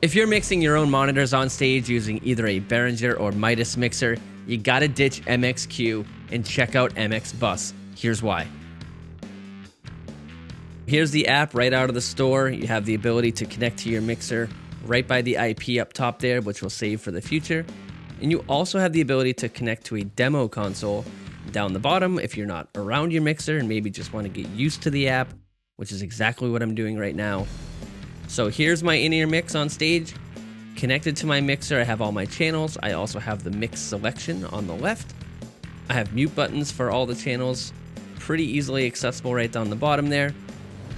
If you're mixing your own monitors on stage using either a Behringer or Midas mixer, you gotta ditch MX-Q and check out MXBus. Here's why. Here's the app right out of the store. You have the ability to connect to your mixer right by the IP up top there, which will save for the future. And you also have the ability to connect to a demo console down the bottom if you're not around your mixer and maybe just want to get used to the app, which is exactly what I'm doing right now. So here's my in-ear mix on stage. Connected to my mixer, I have all my channels. I also have the mix selection on the left. I have mute buttons for all the channels, pretty easily accessible right down the bottom there.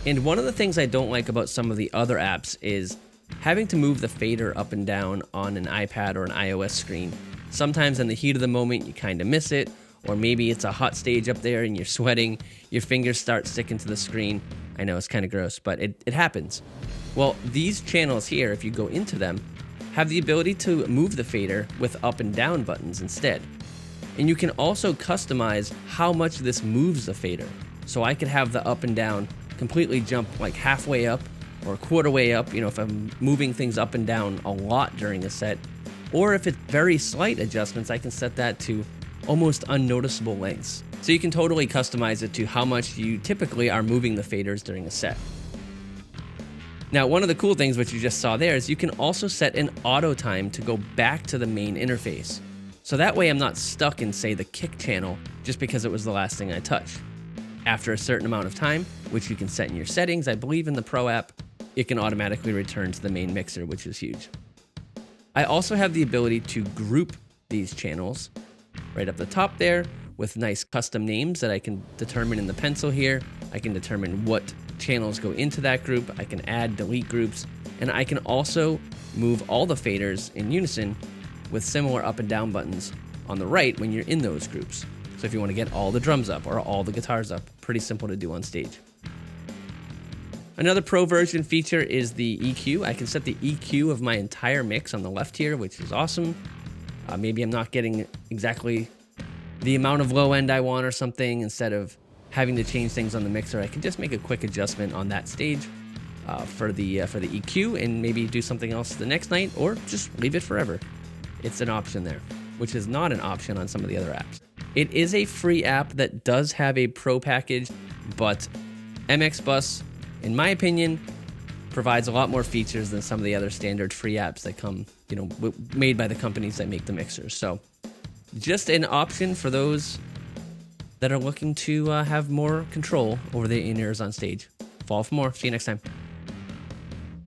And one of the things I don't like about some of the other apps is having to move the fader up and down on an iPad or an iOS screen. Sometimes in the heat of the moment, you kind of miss it, or maybe it's a hot stage up there and you're sweating, your fingers start sticking to the screen. I know it's kind of gross, but it happens. Well, these channels here, if you go into them, have the ability to move the fader with up and down buttons instead. And you can also customize how much this moves the fader. So I could have the up and down completely jump like halfway up or a quarter way up, if I'm moving things up and down a lot during a set. Or if it's very slight adjustments, I can set that to almost unnoticeable lengths. So you can totally customize it to how much you typically are moving the faders during a set. Now, one of the cool things which you just saw there is you can also set an auto time to go back to the main interface. So that way I'm not stuck in, say, the kick channel just because it was the last thing I touched. After a certain amount of time, which you can set in your settings, I believe in the Pro app, it can automatically return to the main mixer, which is huge. I also have the ability to group these channels right up the top there with nice custom names that I can determine in the pencil here. I can determine what channels go into that group. I can add, delete groups, and I can also move all the faders in unison with similar up and down buttons on the right when you're in those groups. So if you want to get all the drums up or all the guitars up, pretty simple to do on stage. Another Pro version feature is the EQ. I can set the EQ of my entire mix on the left here, which is awesome. Maybe I'm not getting exactly the amount of low end I want or something. Instead of having to change things on the mixer, I can just make a quick adjustment on that stage for the EQ and maybe do something else the next night or just leave it forever. It's an option there, which is not an option on some of the other apps. It is a free app that does have a Pro package, but MXBus, in my opinion, provides a lot more features than some of the other standard free apps that come, made by the companies that make the mixers. So just an option for those that are looking to have more control over their in-ears on stage. Follow for more. See you next time.